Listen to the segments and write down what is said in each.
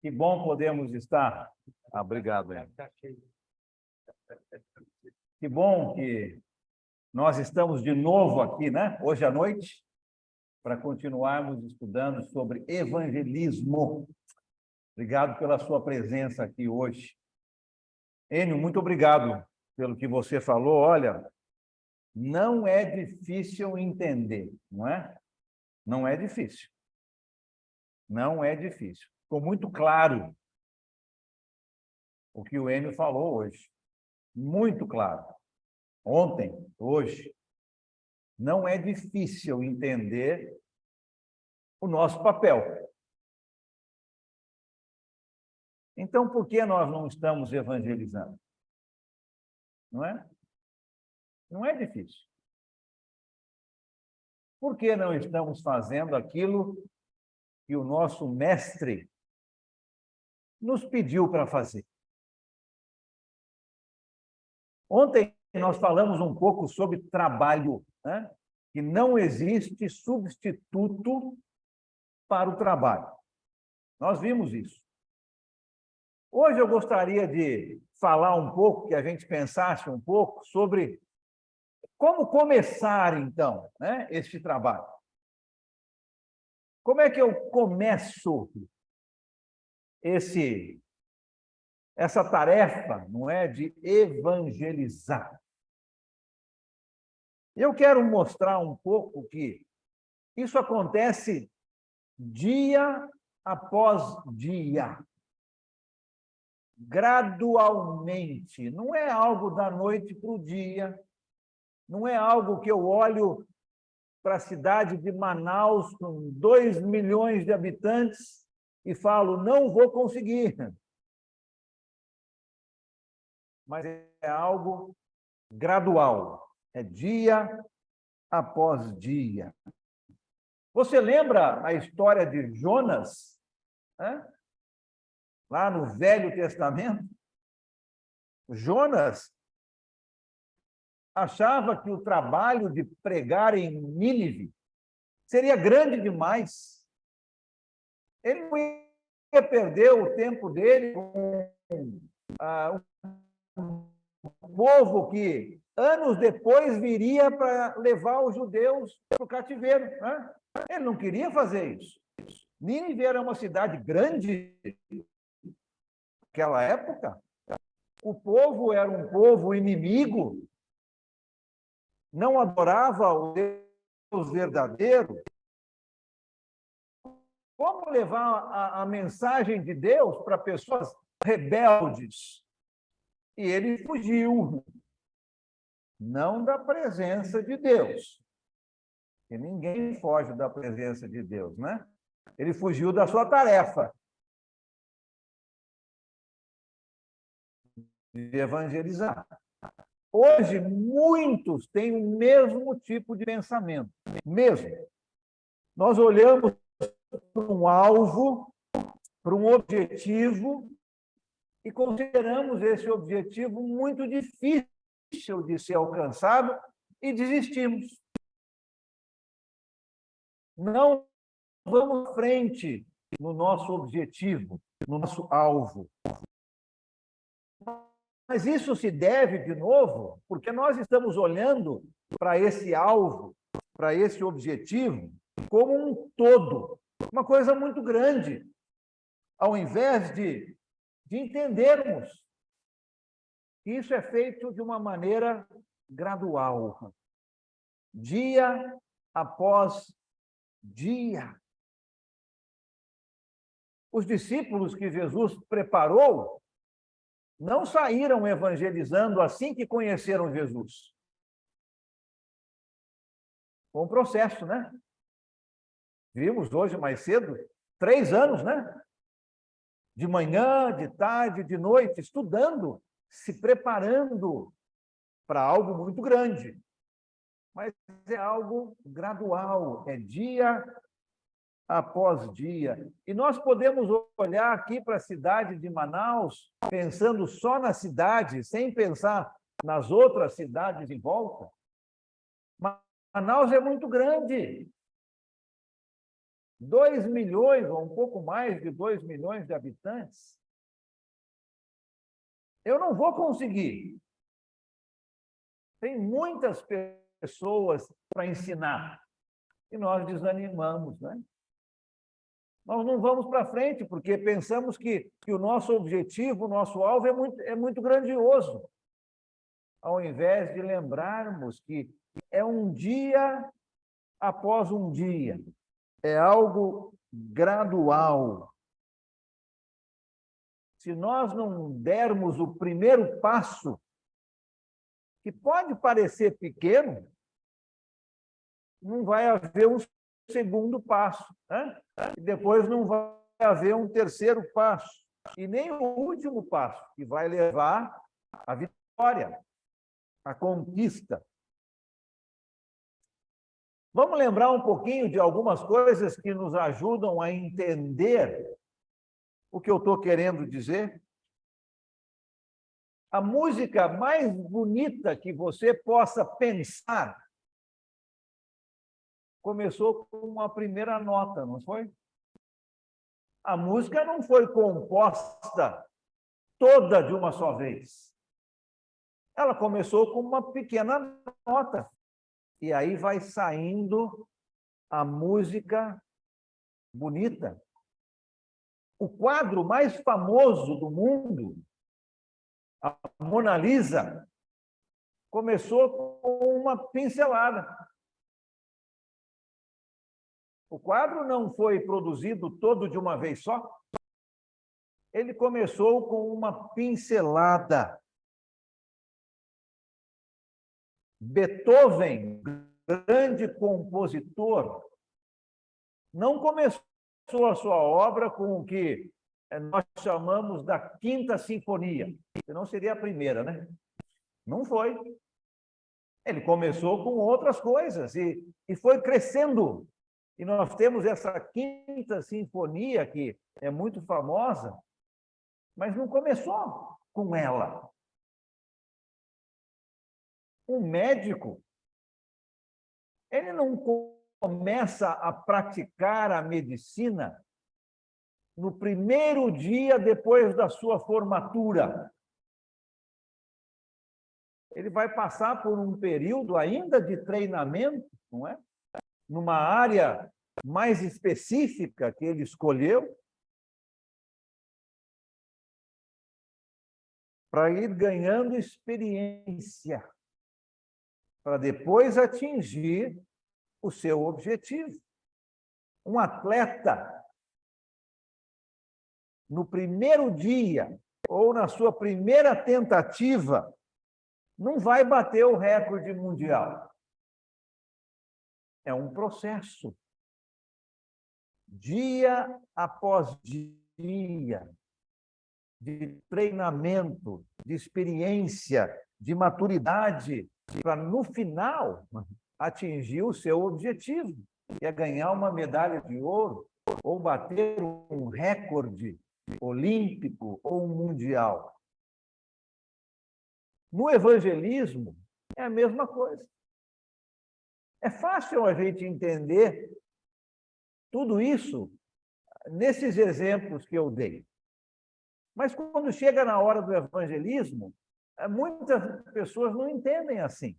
Que bom podemos estar. Obrigado, Enio. Que bom que nós estamos de novo aqui, né? Hoje à noite, para continuarmos estudando sobre evangelismo. Obrigado pela sua presença aqui hoje. Enio, muito obrigado pelo que você falou. Olha, não é difícil entender, não é? Não é difícil. Não é difícil. Ficou muito claro o que o Enio falou hoje. Muito claro. Ontem, hoje. Não é difícil entender o nosso papel. Então, por que nós não estamos evangelizando? Não é? Não é difícil. Por que não estamos fazendo aquilo que o nosso mestre nos pediu para fazer? Ontem nós falamos um pouco sobre trabalho, né? Que não existe substituto para o trabalho. Nós vimos isso. Hoje eu gostaria de falar um pouco, que a gente pensasse um pouco sobre como começar, então, né, este trabalho. Como é que eu começo essa tarefa, não é, de evangelizar? Eu quero mostrar um pouco que isso acontece dia após dia, gradualmente. Não é algo da noite para o dia, não é algo que eu olho para a cidade de Manaus, com 2 milhões de habitantes, e falo, não vou conseguir. Mas é algo gradual, é dia após dia. Você lembra a história de Jonas, né? Lá no Velho Testamento? Jonas achava que o trabalho de pregar em Nínive seria grande demais. Ele não ia perder o tempo dele com um povo que, anos depois, viria para levar os judeus para o cativeiro, né? Ele não queria fazer isso. Nínive era uma cidade grande naquela época. O povo era um povo inimigo, não adorava o Deus verdadeiro. Como levar a mensagem de Deus para pessoas rebeldes? E ele fugiu, não da presença de Deus, e ninguém foge da presença de Deus, né? Ele fugiu da sua tarefa de evangelizar. Hoje, muitos têm o mesmo tipo de pensamento, mesmo. Nós olhamos para um alvo, para um objetivo, e consideramos esse objetivo muito difícil de ser alcançado e desistimos. Não vamos à frente no nosso objetivo, no nosso alvo. Mas isso se deve, de novo, porque nós estamos olhando para esse alvo, para esse objetivo, como um todo, uma coisa muito grande, ao invés de entendermos que isso é feito de uma maneira gradual, dia após dia. Os discípulos que Jesus preparou não saíram evangelizando assim que conheceram Jesus. Foi um processo, né? Vimos hoje mais cedo, 3 anos, né? De manhã, de tarde, de noite, estudando, se preparando para algo muito grande. Mas é algo gradual, é dia após dia. E nós podemos olhar aqui para a cidade de Manaus, pensando só na cidade, sem pensar nas outras cidades em volta. Manaus é muito grande. 2 milhões, ou um pouco mais de 2 milhões de habitantes. Eu não vou conseguir. Tem muitas pessoas para ensinar. E nós desanimamos, né? Nós não vamos para frente, porque pensamos que o nosso objetivo, o nosso alvo é muito grandioso. Ao invés de lembrarmos que é um dia após um dia, é algo gradual. Se nós não dermos o primeiro passo, que pode parecer pequeno, não vai haver um segundo passo, né? E depois não vai haver um terceiro passo, e nem o último passo, que vai levar à vitória, à conquista. Vamos lembrar um pouquinho de algumas coisas que nos ajudam a entender o que eu estou querendo dizer? A música mais bonita que você possa pensar começou com uma primeira nota, não foi? A música não foi composta toda de uma só vez. Ela começou com uma pequena nota. E aí vai saindo a música bonita. O quadro mais famoso do mundo, a Mona Lisa, começou com uma pincelada. O quadro não foi produzido todo de uma vez só. Ele começou com uma pincelada. Beethoven, grande compositor, não começou a sua obra com o que nós chamamos da Quinta Sinfonia, que não seria a primeira, né? Não foi. Ele começou com outras coisas e foi crescendo. E nós temos essa Quinta Sinfonia, que é muito famosa, mas não começou com ela. Um médico, ele não começa a praticar a medicina no primeiro dia depois da sua formatura. Ele vai passar por um período ainda de treinamento, não é? Numa área mais específica que ele escolheu, para ir ganhando experiência, para depois atingir o seu objetivo. Um atleta, no primeiro dia, ou na sua primeira tentativa, não vai bater o recorde mundial. É um processo. Dia após dia, de treinamento, de experiência, de maturidade, para, no final, atingir o seu objetivo, que é ganhar uma medalha de ouro ou bater um recorde olímpico ou mundial. No evangelismo, é a mesma coisa. É fácil a gente entender tudo isso nesses exemplos que eu dei. Mas quando chega na hora do evangelismo, muitas pessoas não entendem assim.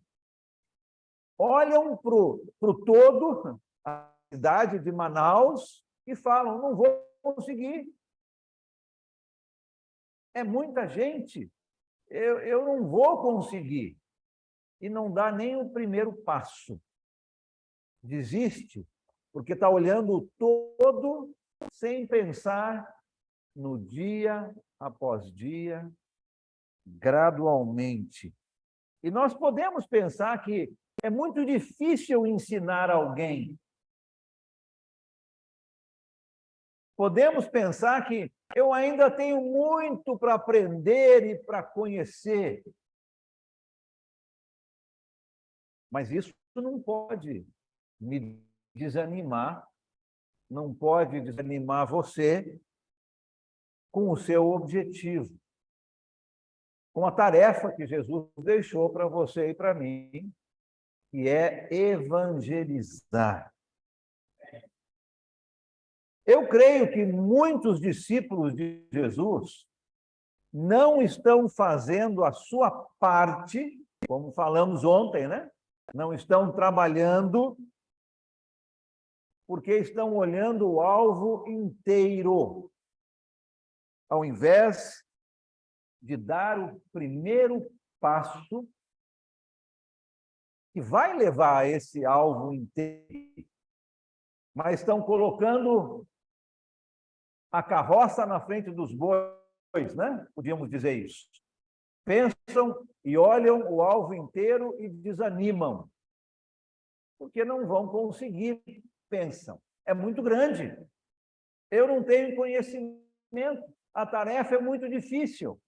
Olham para o todo, a cidade de Manaus, e falam, não vou conseguir. É muita gente, eu não vou conseguir. E não dá nem o primeiro passo. Desiste, porque está olhando o todo sem pensar no dia após dia, gradualmente. E nós podemos pensar que é muito difícil ensinar alguém. Podemos pensar que eu ainda tenho muito para aprender e para conhecer. Mas isso não pode me desanimar, não pode desanimar você com o seu objetivo, com a tarefa que Jesus deixou para você e para mim, que é evangelizar. Eu creio que muitos discípulos de Jesus não estão fazendo a sua parte, como falamos ontem, né? Não estão trabalhando porque estão olhando o alvo inteiro, ao invés de dar o primeiro passo que vai levar a esse alvo inteiro, mas estão colocando a carroça na frente dos bois, né? Podíamos dizer isso. Pensam e olham o alvo inteiro e desanimam, porque não vão conseguir, pensam. É muito grande. Eu não tenho conhecimento, a tarefa é muito difícil.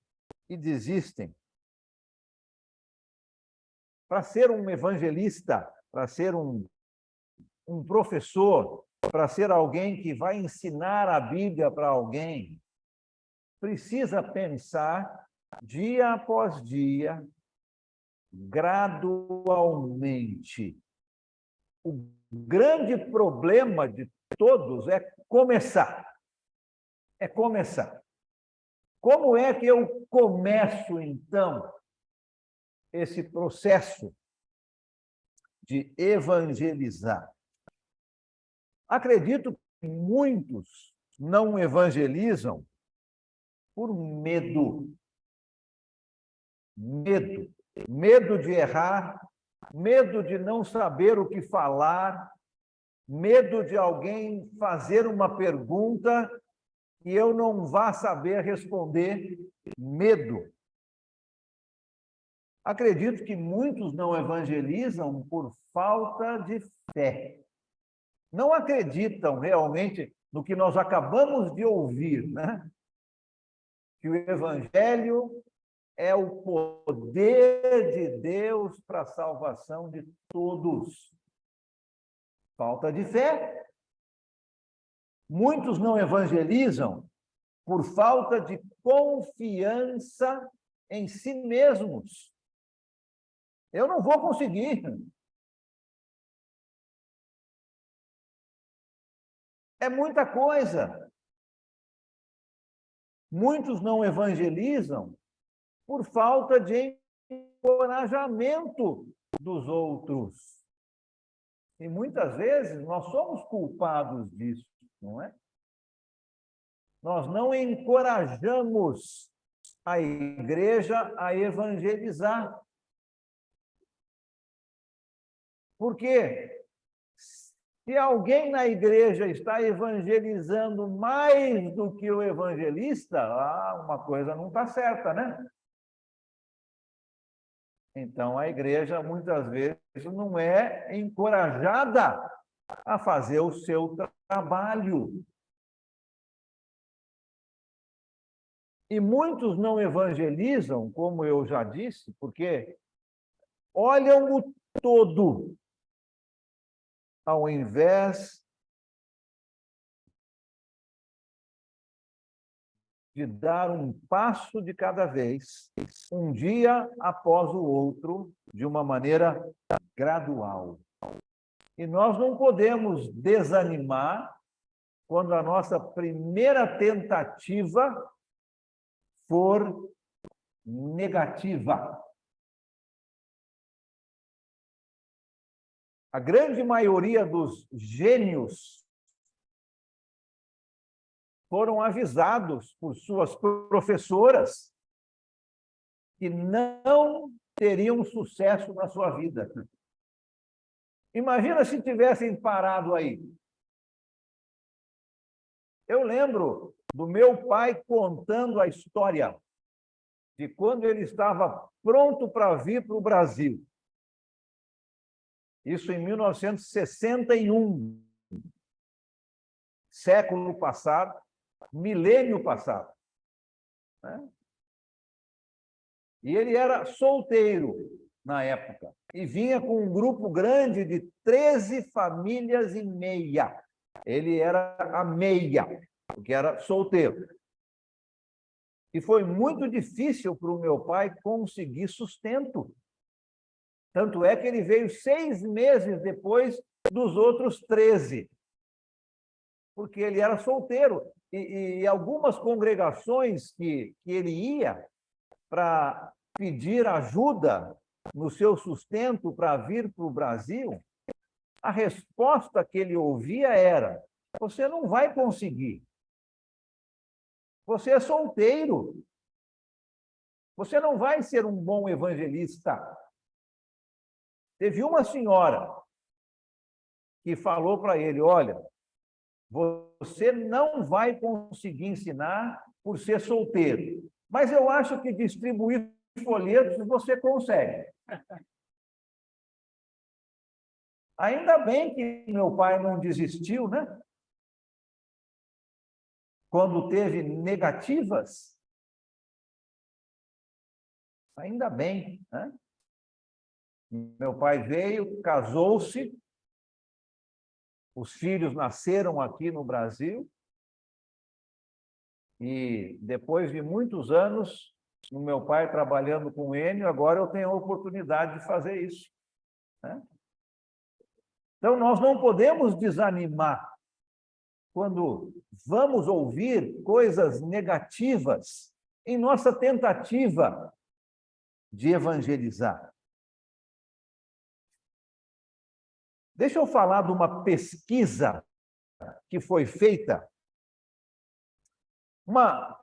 E desistem. Para ser um evangelista, para ser um professor, para ser alguém que vai ensinar a Bíblia para alguém, precisa pensar dia após dia, gradualmente. O grande problema de todos é começar. É começar. Como é que eu começo, então, esse processo de evangelizar? Acredito que muitos não evangelizam por medo. Medo. Medo de errar, medo de não saber o que falar, medo de alguém fazer uma pergunta e eu não vá saber responder. Medo. Acredito que muitos não evangelizam por falta de fé. Não acreditam realmente no que nós acabamos de ouvir, né? Que o Evangelho é o poder de Deus para a salvação de todos. Falta de fé. Muitos não evangelizam por falta de confiança em si mesmos. Eu não vou conseguir. É muita coisa. Muitos não evangelizam por falta de encorajamento dos outros. E muitas vezes nós somos culpados disso, não é? Nós não encorajamos a igreja a evangelizar. Por quê? Se alguém na igreja está evangelizando mais do que o evangelista, uma coisa não está certa, né? Então, a igreja, muitas vezes, não é encorajada a fazer o seu trabalho. E muitos não evangelizam, como eu já disse, porque olham o todo, ao invés de dar um passo de cada vez, um dia após o outro, de uma maneira gradual. E nós não podemos desanimar quando a nossa primeira tentativa for negativa. A grande maioria dos gênios foram avisados por suas professoras que não teriam sucesso na sua vida. Imagina se tivessem parado aí. Eu lembro do meu pai contando a história de quando ele estava pronto para vir para o Brasil. Isso em 1961, século passado, milênio passado. Né? E ele era solteiro na época e vinha com um grupo grande de 13 famílias e meia. Ele era a meia, porque era solteiro. E foi muito difícil para o meu pai conseguir sustento. Tanto é que ele veio 6 meses depois dos outros 13. porque ele era solteiro. E algumas congregações que ele ia para pedir ajuda no seu sustento para vir para o Brasil, a resposta que ele ouvia era: você não vai conseguir. Você é solteiro. Você não vai ser um bom evangelista. Teve uma senhora que falou para ele: olha, você não vai conseguir ensinar por ser solteiro, mas eu acho que distribuir folhetos você consegue. Ainda bem que meu pai não desistiu, né? Quando teve negativas. Ainda bem, né? Meu pai veio, casou-se, os filhos nasceram aqui no Brasil, e depois de muitos anos, o meu pai trabalhando com o Enio, agora eu tenho a oportunidade de fazer isso, né? Então, nós não podemos desanimar quando vamos ouvir coisas negativas em nossa tentativa de evangelizar. Deixa eu falar de uma pesquisa que foi feita, uma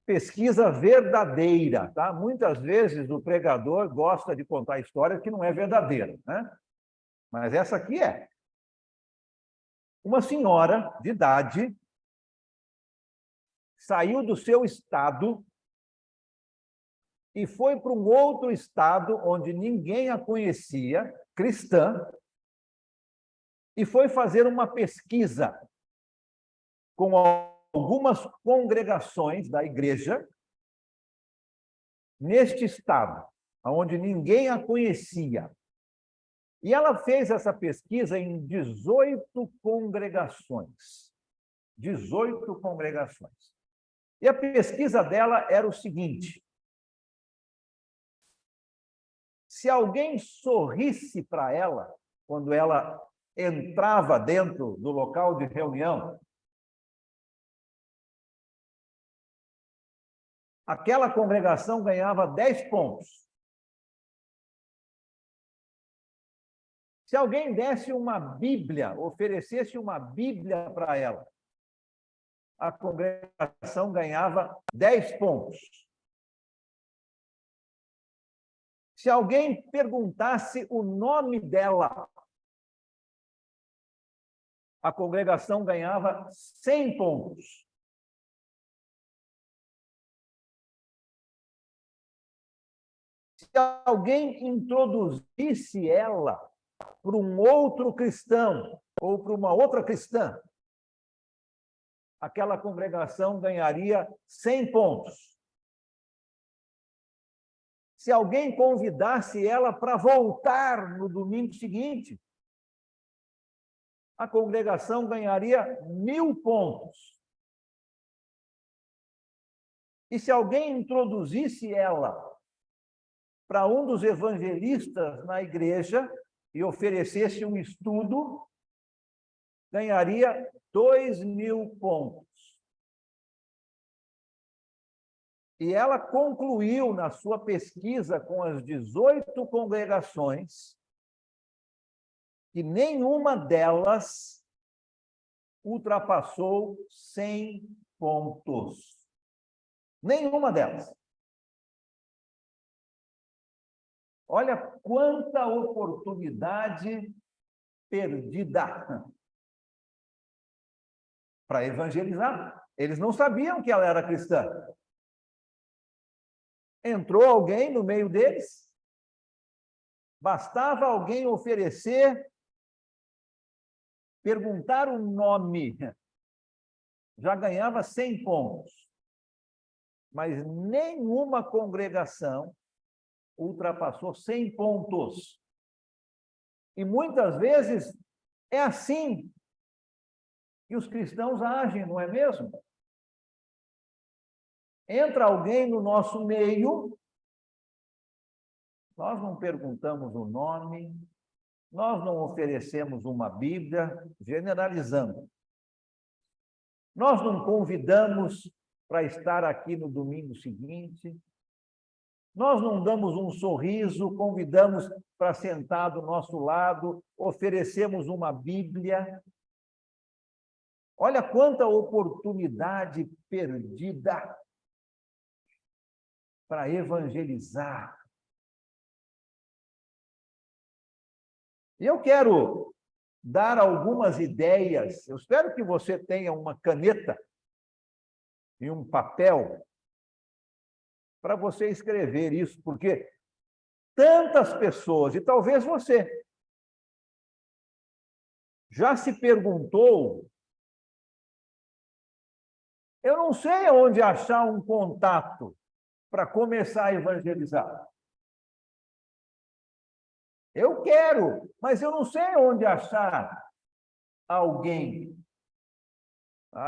pesquisa verdadeira, tá? Muitas vezes o pregador gosta de contar história que não é verdadeira, né? Mas essa aqui é. Uma senhora de idade saiu do seu estado e foi para um outro estado onde ninguém a conhecia, cristã, e foi fazer uma pesquisa com algumas congregações da igreja neste estado, onde ninguém a conhecia. E ela fez essa pesquisa em 18 congregações. 18 congregações. E a pesquisa dela era o seguinte: se alguém sorrisse para ela, quando ela entrava dentro do local de reunião, aquela congregação ganhava 10 pontos. Se alguém desse uma Bíblia, oferecesse uma Bíblia para ela, a congregação ganhava 10 pontos. Se alguém perguntasse o nome dela, a congregação ganhava 100 pontos. Se alguém introduzisse ela para um outro cristão ou para uma outra cristã, aquela congregação ganharia 100 pontos. Se alguém convidasse ela para voltar no domingo seguinte, a congregação ganharia 1000 pontos. E se alguém introduzisse ela para um dos evangelistas na igreja e oferecesse um estudo, ganharia 2000 pontos. E ela concluiu na sua pesquisa com as 18 congregações que nenhuma delas ultrapassou 100 pontos. Nenhuma delas. Olha quanta oportunidade perdida para evangelizar. Eles não sabiam que ela era cristã. Entrou alguém no meio deles, bastava alguém oferecer, perguntar o nome, já ganhava 100 pontos. Mas nenhuma congregação ultrapassou 100 pontos. E muitas vezes é assim que os cristãos agem, não é mesmo? Entra alguém no nosso meio, nós não perguntamos o nome, nós não oferecemos uma Bíblia, generalizando. Nós não convidamos para estar aqui no domingo seguinte. Nós não damos um sorriso, convidamos para sentar do nosso lado, oferecemos uma Bíblia. Olha quanta oportunidade perdida para evangelizar. E eu quero dar algumas ideias. Eu espero que você tenha uma caneta e um papel para você escrever isso, porque tantas pessoas, e talvez você, já se perguntou, eu não sei onde achar um contato para começar a evangelizar. Eu quero, mas eu não sei onde achar alguém.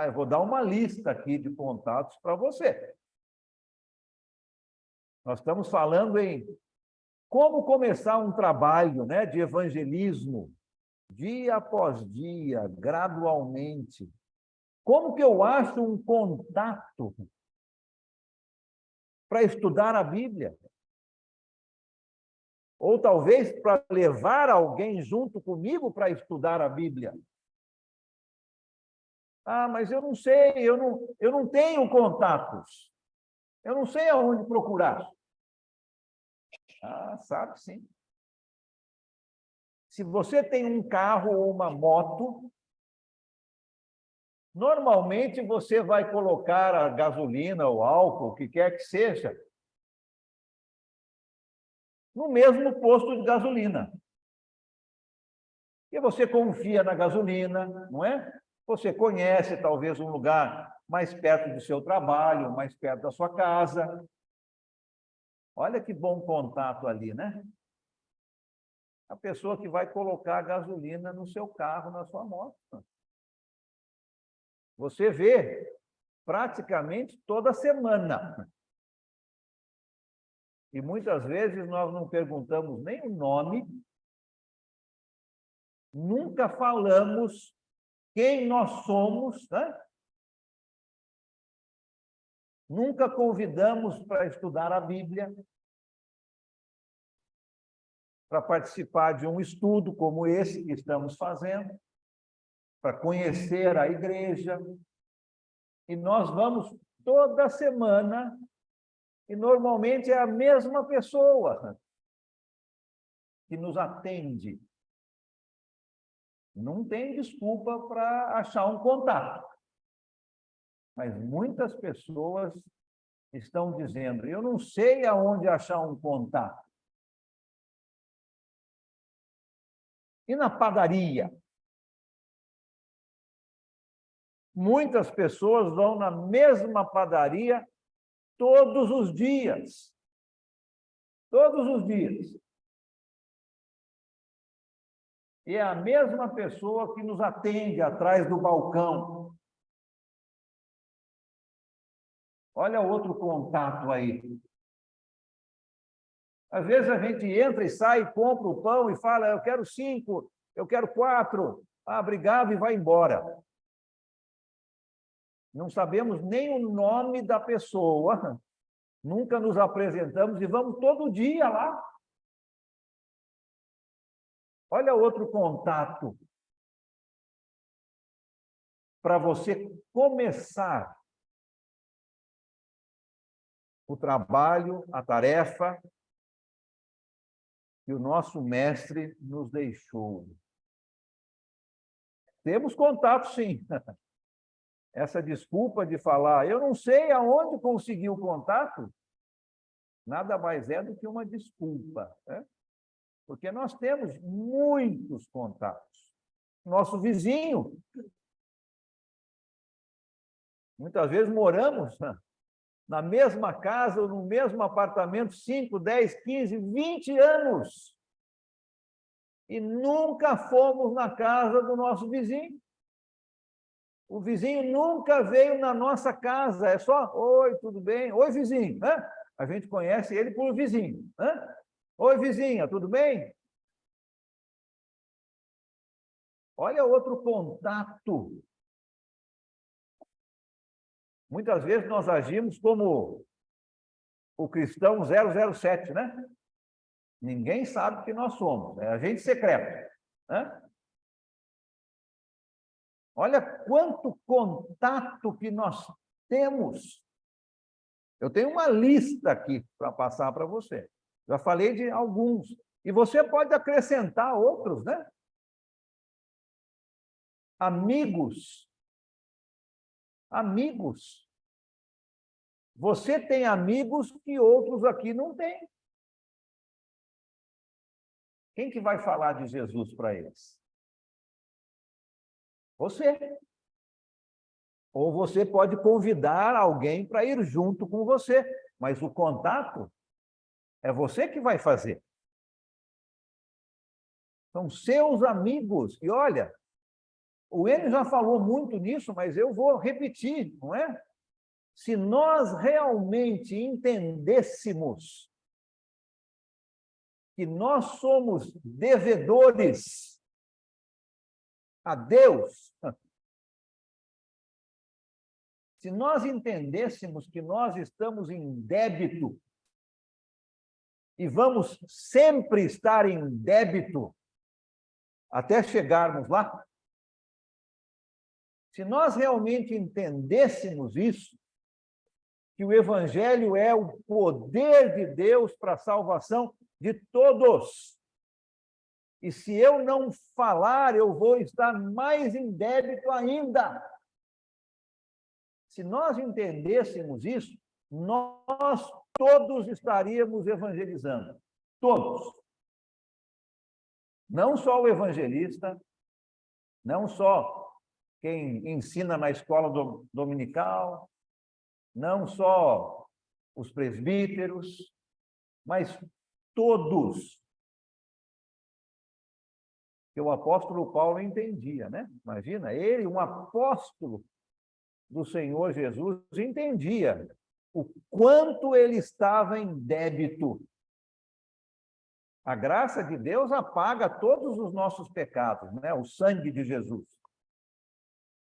Eu vou dar uma lista aqui de contatos para você. Nós estamos falando em como começar um trabalho, né, de evangelismo, dia após dia, gradualmente. Como que eu acho um contato para estudar a Bíblia? Ou talvez para levar alguém junto comigo para estudar a Bíblia. Mas eu não sei, eu não tenho contatos. Eu não sei aonde procurar. Sabe sim. Se você tem um carro ou uma moto, normalmente você vai colocar a gasolina ou álcool, o que quer que seja, no mesmo posto de gasolina. E você confia na gasolina, não é? Você conhece talvez um lugar mais perto do seu trabalho, mais perto da sua casa. Olha que bom contato ali, né? A pessoa que vai colocar gasolina no seu carro, na sua moto. Você vê praticamente toda semana. E muitas vezes nós não perguntamos nem o nome, nunca falamos quem nós somos, né? Nunca convidamos para estudar a Bíblia, para participar de um estudo como esse que estamos fazendo, para conhecer a igreja. E nós vamos toda semana, e normalmente é a mesma pessoa que nos atende. Não tem desculpa para achar um contato. Mas muitas pessoas estão dizendo, eu não sei aonde achar um contato. E na padaria? Muitas pessoas vão na mesma padaria todos os dias. Todos os dias. E é a mesma pessoa que nos atende atrás do balcão. Olha outro contato aí. Às vezes a gente entra e sai, compra o pão e fala, eu quero 5, eu quero 4. Obrigado, e vai embora. Não sabemos nem o nome da pessoa, nunca nos apresentamos e vamos todo dia lá. Olha outro contato para você começar o trabalho, a tarefa que o nosso mestre nos deixou. Temos contato, sim. Essa desculpa de falar, eu não sei aonde conseguir o contato, nada mais é do que uma desculpa, né? Porque nós temos muitos contatos. Nosso vizinho, muitas vezes moramos na mesma casa ou no mesmo apartamento 5, 10, 15, 20 anos. E nunca fomos na casa do nosso vizinho. O vizinho nunca veio na nossa casa, é só, oi, tudo bem? Oi, vizinho. A gente conhece ele por vizinho. Oi, vizinha, tudo bem? Olha outro contato Muitas vezes nós agimos como o cristão 007, né? Ninguém sabe que nós somos, é agente secreto, né? Olha quanto contato que nós temos. Eu tenho uma lista aqui para passar para você. Já falei de alguns. E você pode acrescentar outros, né? Amigos. Amigos. Você tem amigos que outros aqui não têm. Quem que vai falar de Jesus para eles? Você. Ou você pode convidar alguém para ir junto com você, mas o contato é você que vai fazer. São seus amigos. E olha, o Enio já falou muito nisso, mas eu vou repetir, não é? Se nós realmente entendêssemos que nós somos devedores a Deus, se nós entendêssemos que nós estamos em débito e vamos sempre estar em débito até chegarmos lá, se nós realmente entendêssemos isso, que o Evangelho é o poder de Deus para a salvação de todos, e se eu não falar, eu vou estar mais em débito ainda. Se nós entendêssemos isso, nós todos estaríamos evangelizando. Todos. Não só o evangelista, não só quem ensina na escola dominical, não só os presbíteros, mas todos. Que o apóstolo Paulo entendia, né? Imagina, ele, um apóstolo do Senhor Jesus, entendia o quanto ele estava em débito. A graça de Deus apaga todos os nossos pecados, né? O sangue de Jesus.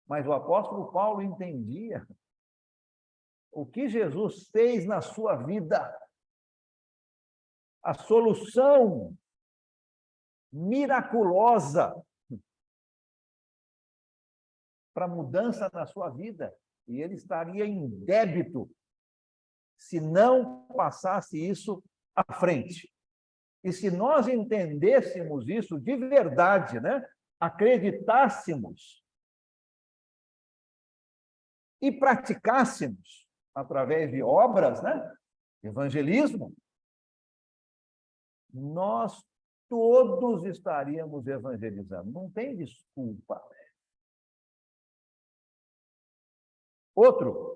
Mas o apóstolo Paulo entendia o que Jesus fez na sua vida. A solução miraculosa para a mudança na sua vida. E ele estaria em débito se não passasse isso à frente. E se nós entendêssemos isso de verdade, né? Acreditássemos e praticássemos através de obras, né? Evangelismo, nós todos estaríamos evangelizando. Não tem desculpa. Outro,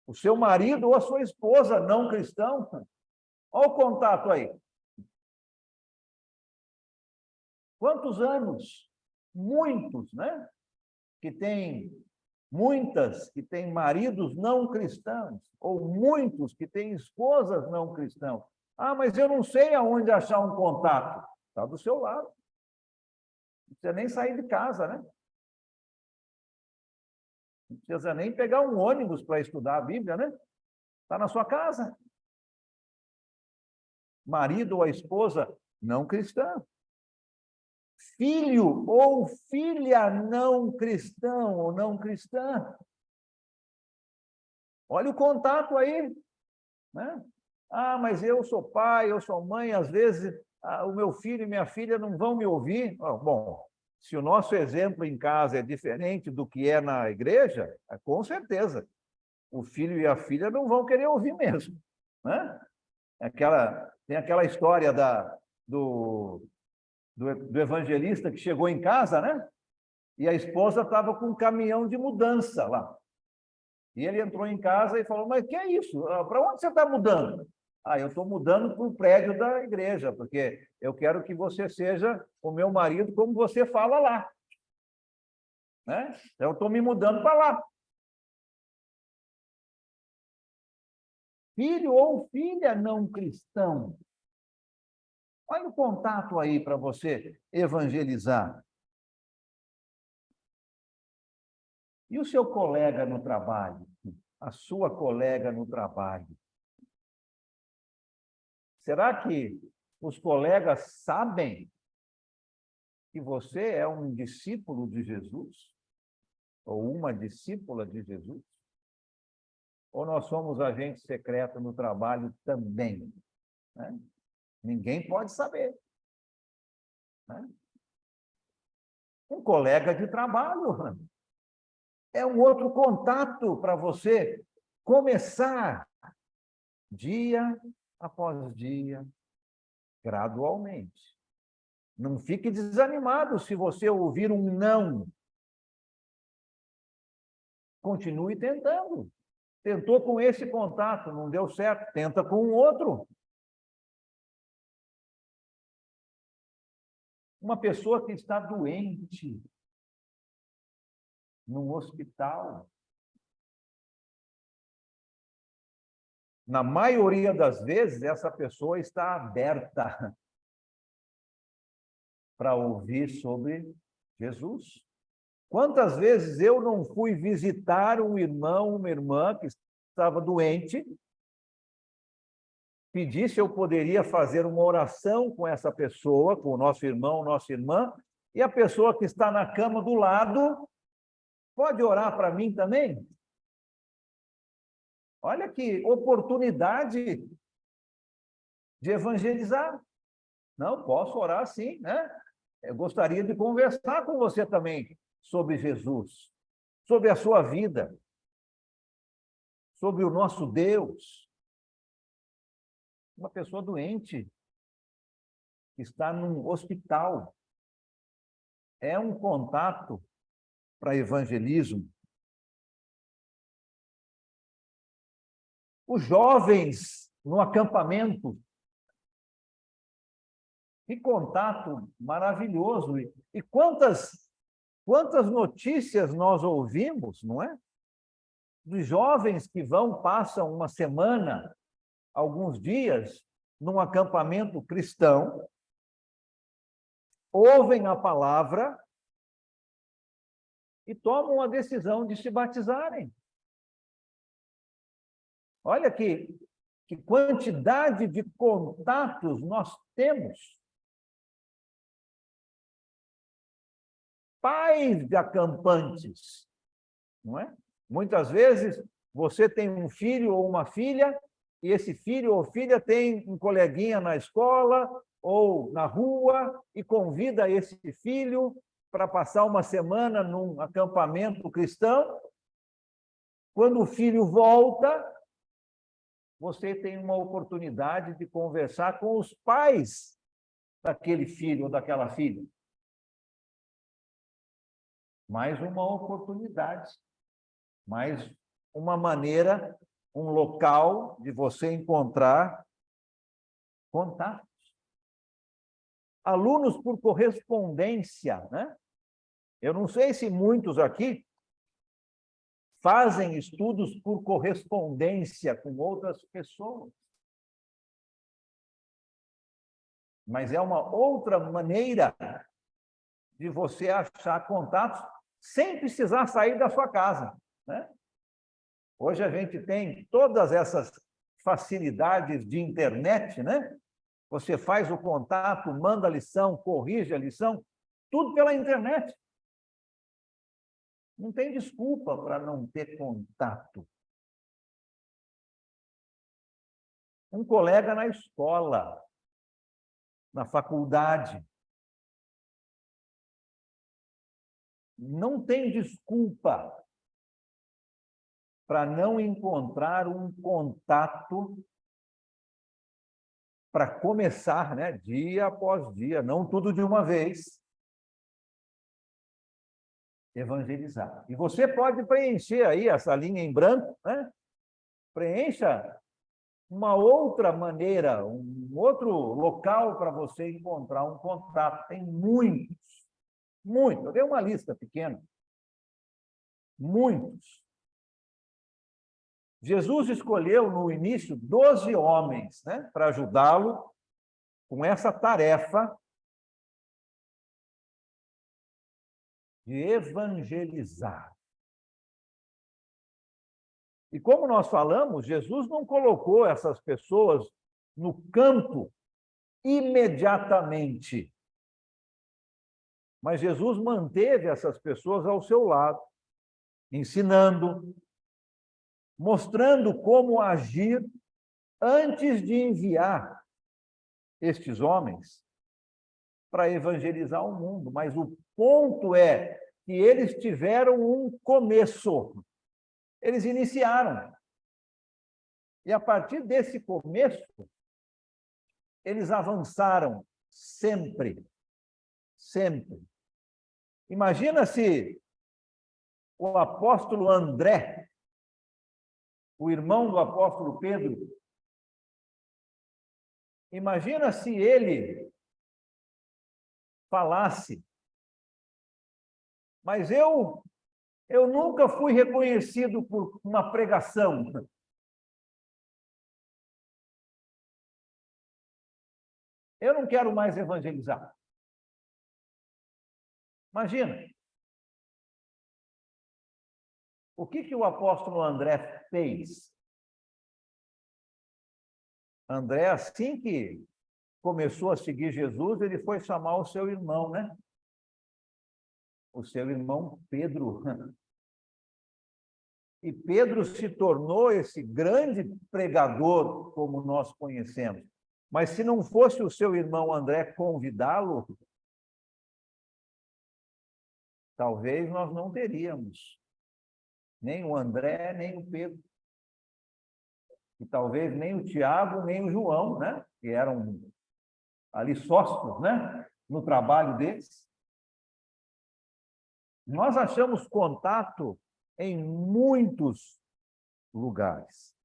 o seu marido ou a sua esposa não cristão. Olha o contato aí. Quantos anos? Muitos, né? Que tem muitas que têm maridos não cristãos, ou muitos que têm esposas não cristãos. Ah, mas eu não sei aonde achar um contato. Está do seu lado. Não precisa nem sair de casa, né? Não precisa nem pegar um ônibus para estudar a Bíblia, né? Está na sua casa. Marido ou a esposa não cristã. Filho ou filha não cristão ou não cristã. Olha o contato aí, né? Ah, mas eu sou pai, eu sou mãe, às vezes o meu filho e minha filha não vão me ouvir. Bom, se o nosso exemplo em casa é diferente do que é na igreja, com certeza, o filho e a filha não vão querer ouvir mesmo, né? Tem aquela história do evangelista que chegou em casa, né? E a esposa estava com um caminhão de mudança lá. E ele entrou em casa e falou, mas que é isso? Para onde você está mudando? Ah, eu estou mudando para o prédio da igreja, porque eu quero que você seja o meu marido como você fala lá. Né? Eu estou me mudando para lá. Filho ou filha não cristão. Olha o contato aí para você evangelizar. E o seu colega no trabalho? a sua colega no trabalho? Será que os colegas sabem que você é um discípulo de Jesus? Ou uma discípula de Jesus? Ou nós somos agente secreto no trabalho também? Né? Ninguém pode saber. Né? Um colega de trabalho é um outro contato para você começar dia após dia, gradualmente. Não fique desanimado se você ouvir um não. Continue tentando. Tentou com esse contato, não deu certo, tenta com um outro. Uma pessoa que está doente num hospital. Na maioria das vezes, essa pessoa está aberta para ouvir sobre Jesus. Quantas vezes eu não fui visitar um irmão, uma irmã que estava doente, pedi se eu poderia fazer uma oração com essa pessoa, com o nosso irmão, nossa irmã, e a pessoa que está na cama do lado, pode orar para mim também? Olha que oportunidade de evangelizar. Não, posso orar sim, né? Eu gostaria de conversar com você também sobre Jesus, sobre a sua vida, sobre o nosso Deus. Uma pessoa doente que está num hospital. É um contato para evangelismo. Os jovens no acampamento. Que contato maravilhoso. E quantas notícias nós ouvimos, não é? Dos jovens que passam uma semana, alguns dias, num acampamento cristão, ouvem a palavra e tomam a decisão de se batizarem. Olha que quantidade de contatos nós temos. Pais de acampantes, não é? Muitas vezes você tem um filho ou uma filha, e esse filho ou filha tem um coleguinha na escola ou na rua e convida esse filho para passar uma semana num acampamento cristão. Quando o filho volta, você tem uma oportunidade de conversar com os pais daquele filho ou daquela filha. Mais uma oportunidade, mais uma maneira, um local de você encontrar contatos. Alunos por correspondência, né? Eu não sei se muitos aqui fazem estudos por correspondência com outras pessoas. Mas é uma outra maneira de você achar contatos sem precisar sair da sua casa, né? Hoje a gente tem todas essas facilidades de internet, né? Você faz o contato, manda a lição, corrige a lição, tudo pela internet. Não tem desculpa para não ter contato. Um colega na escola, na faculdade. Não tem desculpa para não encontrar um contato para começar, né, dia após dia, não tudo de uma vez, evangelizar. E você pode preencher aí essa linha em branco, né? Preencha uma outra maneira, um outro local para você encontrar um contato. Tem muitos, muitos. Eu dei uma lista pequena. Muitos. Jesus escolheu, no início, 12 homens, né, para ajudá-lo com essa tarefa de evangelizar. E como nós falamos, Jesus não colocou essas pessoas no campo imediatamente. Mas Jesus manteve essas pessoas ao seu lado, ensinando, mostrando como agir antes de enviar estes homens para evangelizar o mundo. Mas o ponto é que eles tiveram um começo. Eles iniciaram. E a partir desse começo, eles avançaram sempre. Sempre. Imagina se o apóstolo André, o irmão do apóstolo Pedro, imagina se ele falasse: mas eu nunca fui reconhecido por uma pregação. Eu não quero mais evangelizar. Imagina. O que o apóstolo André fez? André, assim que começou a seguir Jesus, ele foi chamar o seu irmão, né? O seu irmão Pedro. E Pedro se tornou esse grande pregador, como nós conhecemos. Mas se não fosse o seu irmão André convidá-lo, talvez nós não teríamos nem o André, nem o Pedro. E talvez nem o Tiago, nem o João, né? Que eram ali sócios, né? No trabalho deles. Nós achamos contato em muitos lugares.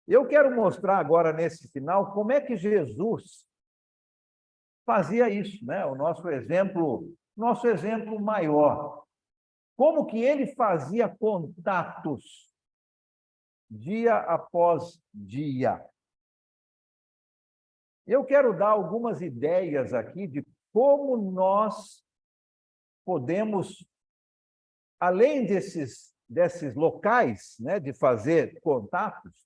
Eu quero mostrar agora, nesse final, como é que Jesus fazia isso, né? O nosso exemplo maior. Como que ele fazia contatos dia após dia. Eu quero dar algumas ideias aqui de como nós podemos, além desses locais, né, de fazer contatos,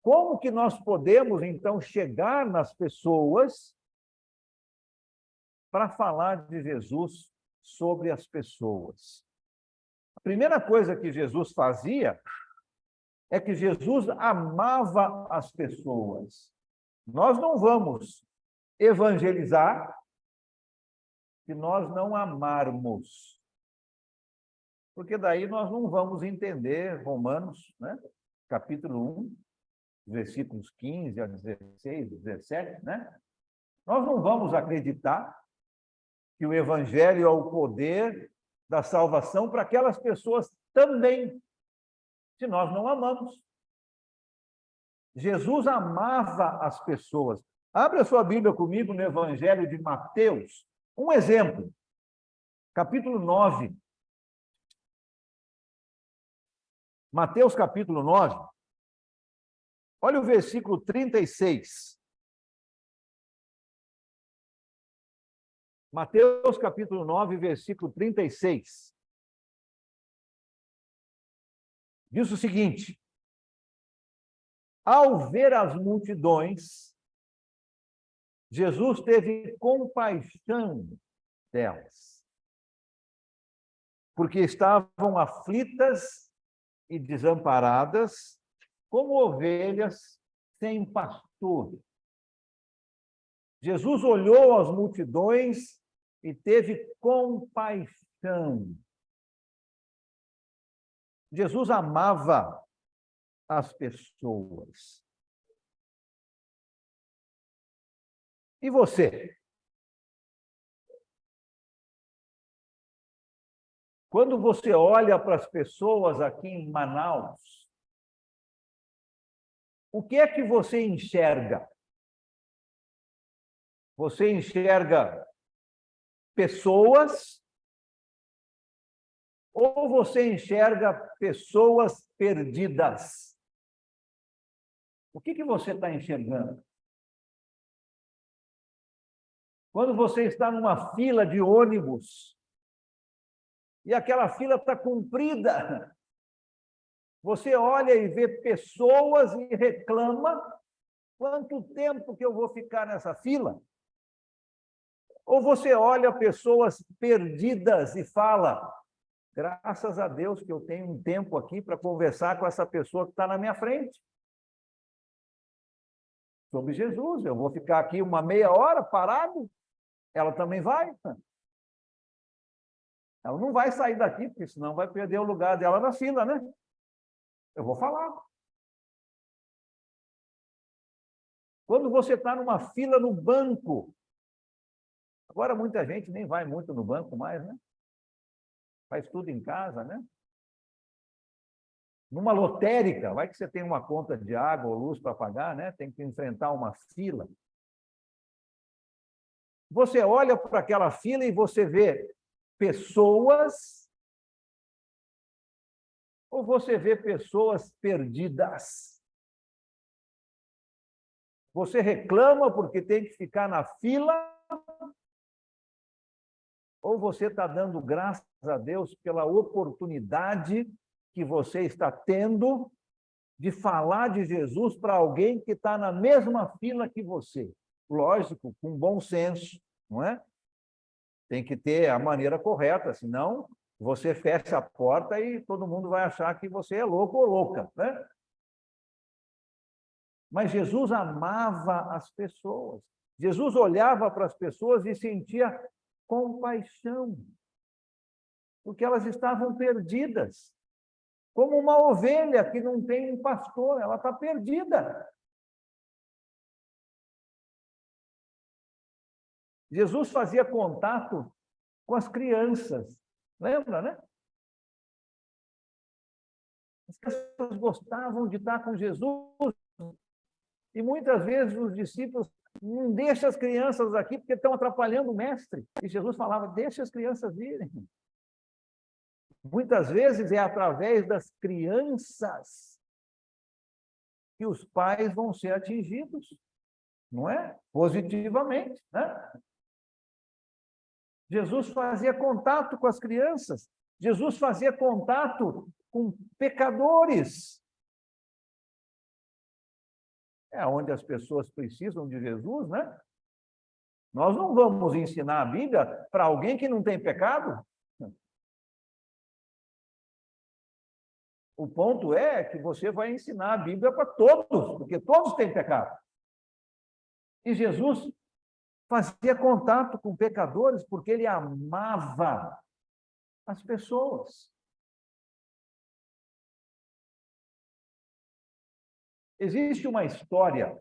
como que nós podemos, então, chegar nas pessoas para falar de Jesus sobre as pessoas. A primeira coisa que Jesus fazia é que Jesus amava as pessoas. Nós não vamos evangelizar se nós não amarmos. Porque daí nós não vamos entender Romanos, né? Capítulo 1, versículos 15 a 16, 17, né? Nós não vamos acreditar que o evangelho é o poder da salvação para aquelas pessoas também, se nós não amamos. Jesus amava as pessoas. Abra a sua Bíblia comigo no Evangelho de Mateus. Um exemplo. Capítulo 9. Mateus, capítulo 9. Olha o versículo 36. Mateus, capítulo 9, versículo 36. Diz o seguinte: ao ver as multidões, Jesus teve compaixão delas, porque estavam aflitas e desamparadas, como ovelhas sem pastor. Jesus olhou as multidões e teve compaixão. Jesus amava as pessoas. E você? Quando você olha para as pessoas aqui em Manaus, o que é que você enxerga? Você enxerga pessoas ou você enxerga pessoas perdidas? O que você está enxergando? Quando você está numa fila de ônibus e aquela fila está comprida, Você olha e vê pessoas e reclama: quanto tempo que eu vou ficar nessa fila? Ou você olha pessoas perdidas e fala: graças a Deus que eu tenho um tempo aqui para conversar com essa pessoa que está na minha frente. Sobre Jesus, eu vou ficar aqui uma meia hora parado, ela também vai. Ela não vai sair daqui, porque senão vai perder o lugar dela na fila, né? Eu vou falar. Quando você está numa fila no banco, agora muita gente nem vai muito no banco mais, né? Faz tudo em casa, né? Numa lotérica, vai que você tem uma conta de água ou luz para pagar, né? Tem que enfrentar uma fila. Você olha para aquela fila e você vê pessoas, ou você vê pessoas perdidas? Você reclama porque tem que ficar na fila, ou você está dando graças a Deus pela oportunidade que você está tendo de falar de Jesus para alguém que está na mesma fila que você? Lógico, com bom senso, não é? Tem que ter a maneira correta, senão você fecha a porta e todo mundo vai achar que você é louco ou louca, né? Mas Jesus amava as pessoas. Jesus olhava para as pessoas e sentia compaixão, porque elas estavam perdidas, como uma ovelha que não tem um pastor, ela está perdida. Jesus fazia contato com as crianças, lembra, né? As pessoas gostavam de estar com Jesus, e muitas vezes os discípulos: não deixa as crianças aqui porque estão atrapalhando o mestre. E Jesus falava: deixa as crianças irem. Muitas vezes é através das crianças que os pais vão ser atingidos, não é? Positivamente, né? Jesus fazia contato com as crianças, Jesus fazia contato com pecadores. É onde as pessoas precisam de Jesus, né? Nós não vamos ensinar a Bíblia para alguém que não tem pecado. O ponto é que você vai ensinar a Bíblia para todos, porque todos têm pecado. E Jesus fazia contato com pecadores porque ele amava as pessoas. Existe uma história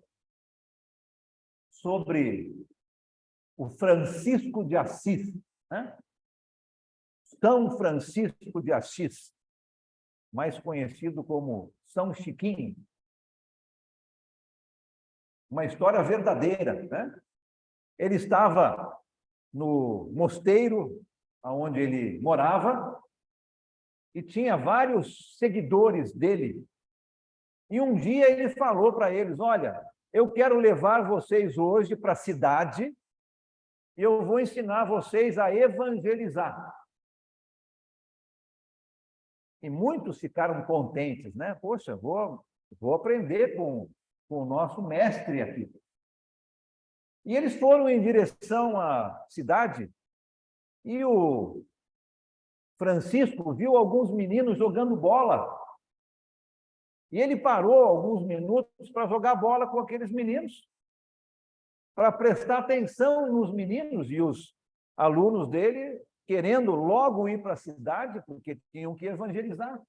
sobre o Francisco de Assis, né? São Francisco de Assis, mais conhecido como São Chiquinho. Uma história verdadeira, né? Ele estava no mosteiro onde ele morava e tinha vários seguidores dele. E um dia ele falou para eles: olha, eu quero levar vocês hoje para a cidade e eu vou ensinar vocês a evangelizar. E muitos ficaram contentes, né? Poxa, vou aprender com o nosso mestre aqui. E eles foram em direção à cidade e o Francisco viu alguns meninos jogando bola. E ele parou alguns minutos para jogar bola com aqueles meninos, para prestar atenção nos meninos, e os alunos dele querendo logo ir para a cidade, porque tinham que evangelizar.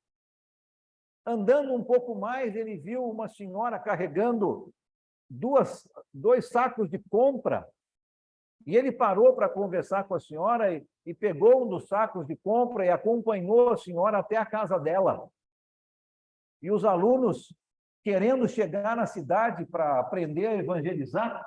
Andando um pouco mais, ele viu uma senhora carregando dois sacos de compra, e ele parou para conversar com a senhora e pegou um dos sacos de compra e acompanhou a senhora até a casa dela. E os alunos, querendo chegar na cidade para aprender a evangelizar,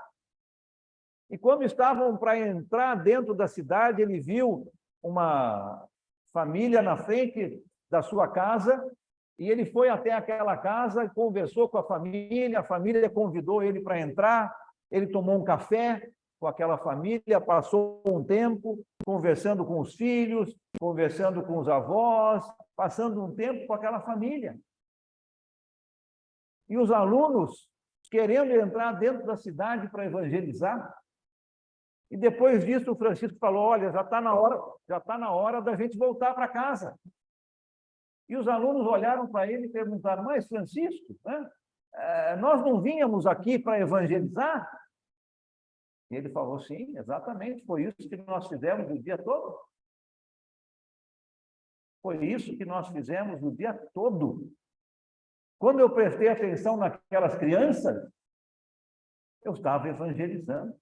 e quando estavam para entrar dentro da cidade, ele viu uma família na frente da sua casa, e ele foi até aquela casa e conversou com a família convidou ele para entrar, ele tomou um café com aquela família, passou um tempo conversando com os filhos, conversando com os avós, passando um tempo com aquela família. E os alunos querendo entrar dentro da cidade para evangelizar. E depois disso, o Francisco falou, olha, já está na hora da gente voltar para casa. E os alunos olharam para ele e perguntaram, mas Francisco, né? Nós não vínhamos aqui para evangelizar? E ele falou, sim, exatamente, foi isso que nós fizemos o dia todo. Foi isso que nós fizemos o dia todo. Quando eu prestei atenção naquelas crianças, eu estava evangelizando.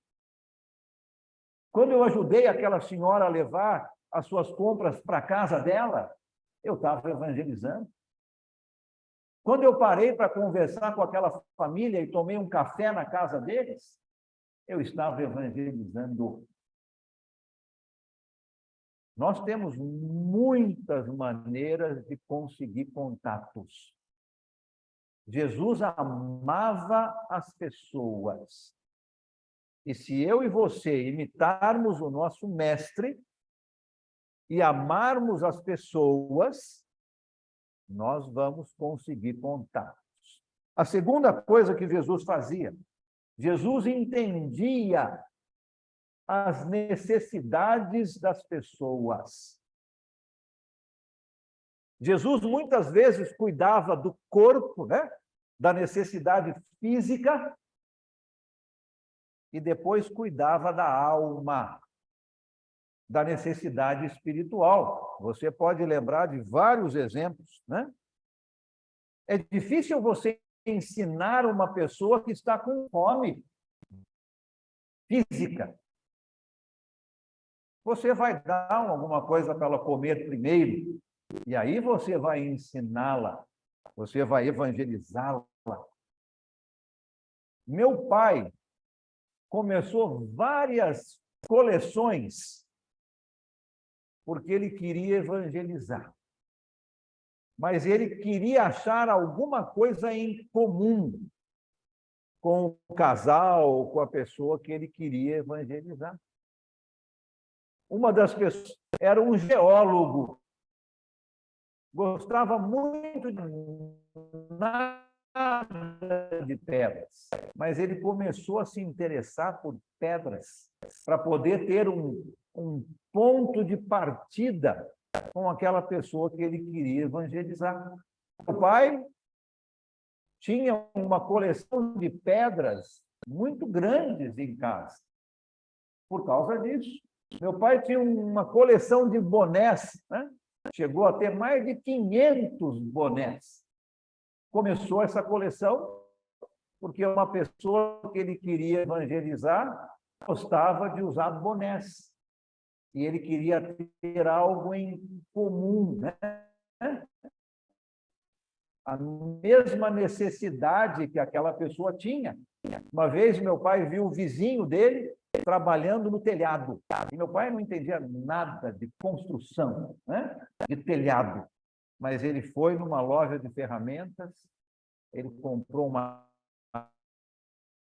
Quando eu ajudei aquela senhora a levar as suas compras para a casa dela, eu estava evangelizando. Quando eu parei para conversar com aquela família e tomei um café na casa deles, eu estava evangelizando. Nós temos muitas maneiras de conseguir contatos. Jesus amava as pessoas. E se eu e você imitarmos o nosso mestre e amarmos as pessoas, nós vamos conseguir contatos. A segunda coisa que Jesus fazia, Jesus entendia as necessidades das pessoas. Jesus muitas vezes cuidava do corpo, né? Da necessidade física, e depois cuidava da alma, da necessidade espiritual. Você pode lembrar de vários exemplos, né? É difícil você ensinar uma pessoa que está com fome física. Você vai dar alguma coisa para ela comer primeiro, e aí você vai ensiná-la, você vai evangelizá-la. Meu pai começou várias coleções porque ele queria evangelizar. Mas ele queria achar alguma coisa em comum com o casal, com a pessoa que ele queria evangelizar. Uma das pessoas era um geólogo, gostava muito de nada de pedras, mas ele começou a se interessar por pedras para poder ter um ponto de partida com aquela pessoa que ele queria evangelizar. O pai tinha uma coleção de pedras muito grandes em casa, por causa disso. Meu pai tinha uma coleção de bonés, né? Chegou a ter mais de 500 bonés. Começou essa coleção porque uma pessoa que ele queria evangelizar gostava de usar bonés. E ele queria ter algo em comum, né? A mesma necessidade que aquela pessoa tinha. Uma vez meu pai viu o vizinho dele trabalhando no telhado. E meu pai não entendia nada de construção, né? De telhado. Mas ele foi numa loja de ferramentas, ele comprou um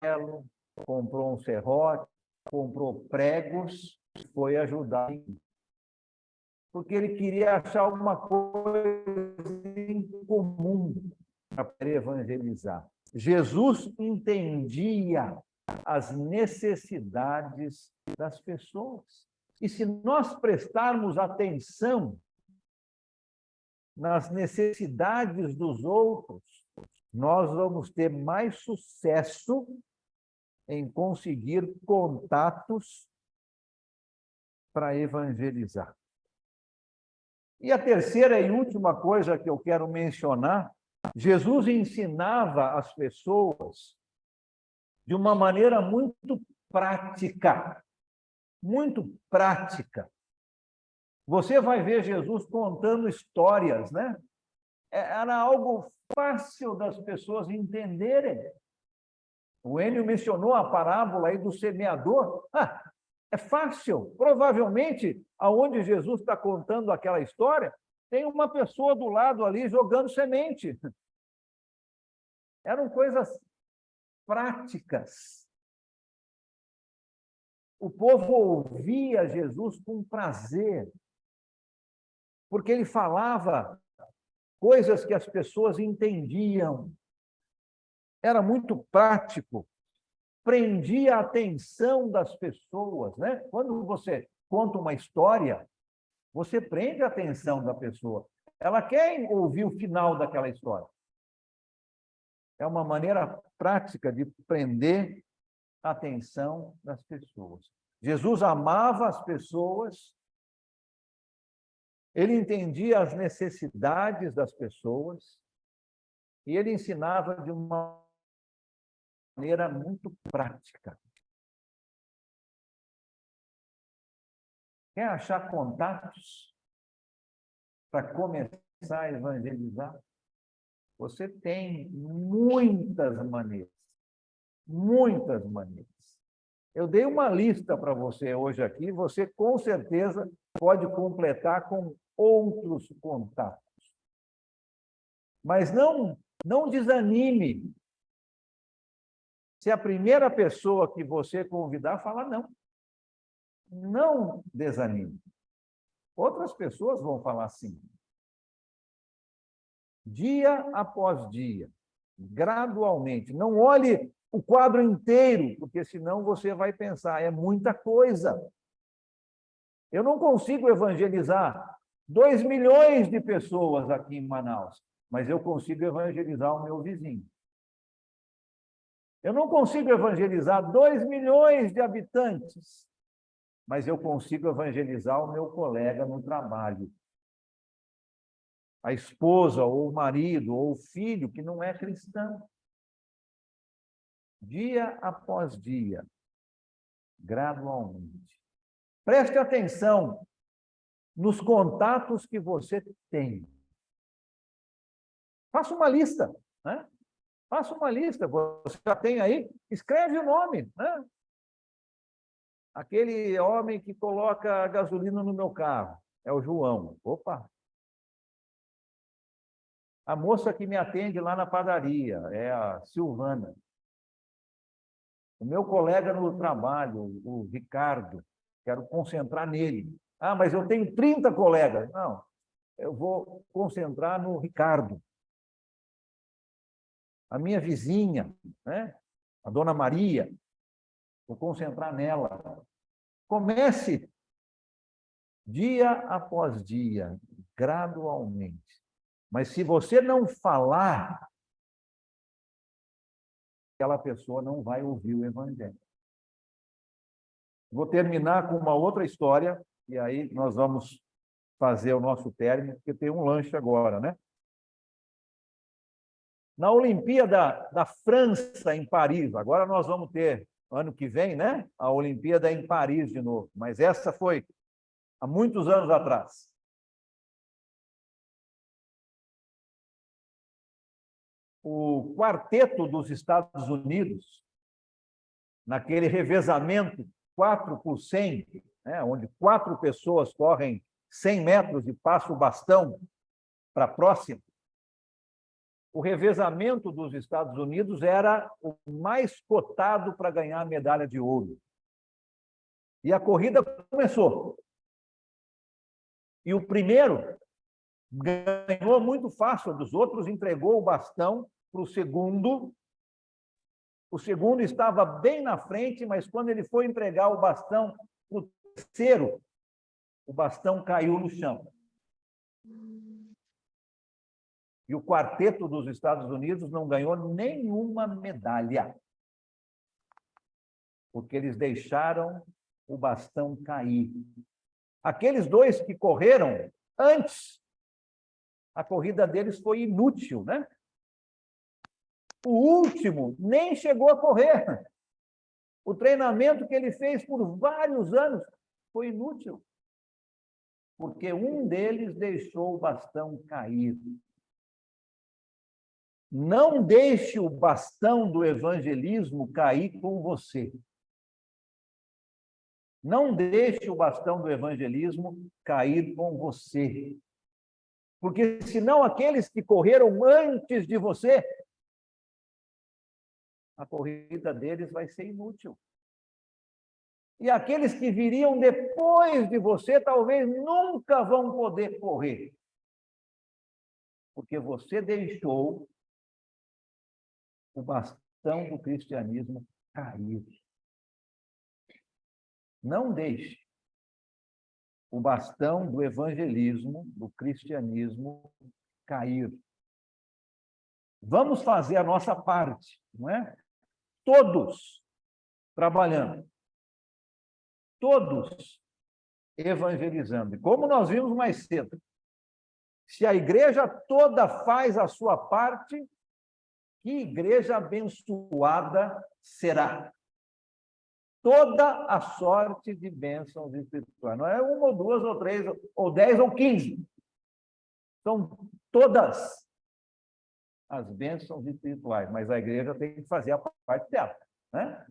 martelo, comprou um serrote, comprou pregos, foi ajudar. Porque ele queria achar alguma coisa em comum para evangelizar. Jesus entendia as necessidades das pessoas. E se nós prestarmos atenção nas necessidades dos outros, nós vamos ter mais sucesso em conseguir contatos para evangelizar. E a terceira e última coisa que eu quero mencionar, Jesus ensinava as pessoas de uma maneira muito prática. Muito prática. Você vai ver Jesus contando histórias, né? Era algo fácil das pessoas entenderem. O Enio mencionou a parábola aí do semeador. É fácil. Provavelmente, aonde Jesus está contando aquela história, tem uma pessoa do lado ali jogando semente. Eram coisas práticas. O povo ouvia Jesus com prazer, porque ele falava coisas que as pessoas entendiam. era muito prático, prendia a atenção das pessoas, né? Quando você conta uma história, você prende a atenção da pessoa. Ela quer ouvir o final daquela história. É uma maneira prática de prender a atenção das pessoas. Jesus amava as pessoas, ele entendia as necessidades das pessoas e ele ensinava de uma maneira muito prática. Quer achar contatos para começar a evangelizar? Você tem muitas maneiras. Muitas maneiras. Eu dei uma lista para você hoje aqui, você com certeza pode completar com outros contatos. Mas não desanime. Se a primeira pessoa que você convidar falar não. Não desanime. Outras pessoas vão falar sim. Dia após dia, gradualmente. Não olhe o quadro inteiro, porque senão você vai pensar, é muita coisa. Eu não consigo evangelizar 2 milhões de pessoas aqui em Manaus, mas eu consigo evangelizar o meu vizinho. Eu não consigo evangelizar 2 milhões de habitantes, mas eu consigo evangelizar o meu colega no trabalho. A esposa, ou o marido, ou o filho que não é cristão. Dia após dia, gradualmente. Preste atenção nos contatos que você tem. Faça uma lista, né? Faça uma lista, você já tem aí, escreve o nome, né? Aquele homem que coloca gasolina no meu carro, é o João. Opa! A moça que me atende lá na padaria, é a Silvana. O meu colega no trabalho, o Ricardo, quero concentrar nele. Ah, mas eu tenho 30 colegas. Não, eu vou concentrar no Ricardo. A minha vizinha, né? A dona Maria, vou concentrar nela. Comece dia após dia, gradualmente. Mas se você não falar, aquela pessoa não vai ouvir o evangelho. Vou terminar com uma outra história, e aí nós vamos fazer o nosso término, porque tem um lanche agora, né? Na Olimpíada da França, em Paris, agora nós vamos ter, ano que vem, né? A Olimpíada em Paris de novo, mas essa foi há muitos anos atrás. O quarteto dos Estados Unidos, naquele revezamento 4 por 100, né, onde 4 pessoas correm 100 metros e passam o bastão para a próxima, o revezamento dos Estados Unidos era o mais cotado para ganhar a medalha de ouro. E a corrida começou. E o primeiro ganhou muito fácil dos outros, entregou o bastão para o segundo. O segundo estava bem na frente, mas quando ele foi entregar o bastão para o terceiro, o bastão caiu no chão. E o quarteto dos Estados Unidos não ganhou nenhuma medalha, porque eles deixaram o bastão cair. Aqueles dois que correram antes, a corrida deles foi inútil, né? O último nem chegou a correr. O treinamento que ele fez por vários anos foi inútil, porque um deles deixou o bastão cair. Não deixe o bastão do evangelismo cair com você. Não deixe o bastão do evangelismo cair com você. Porque senão aqueles que correram antes de você, a corrida deles vai ser inútil. E aqueles que viriam depois de você, talvez nunca vão poder correr. Porque você deixou o bastão do cristianismo cair. Não deixe o bastão do evangelismo, do cristianismo, cair. Vamos fazer a nossa parte, não é? Todos trabalhando, todos evangelizando. E como nós vimos mais cedo, se a igreja toda faz a sua parte, que igreja abençoada será. Toda a sorte de bênçãos espirituais. Não é uma ou duas ou três ou 10 ou 15. São todas as bênçãos espirituais, mas a igreja tem que fazer a parte dela, né?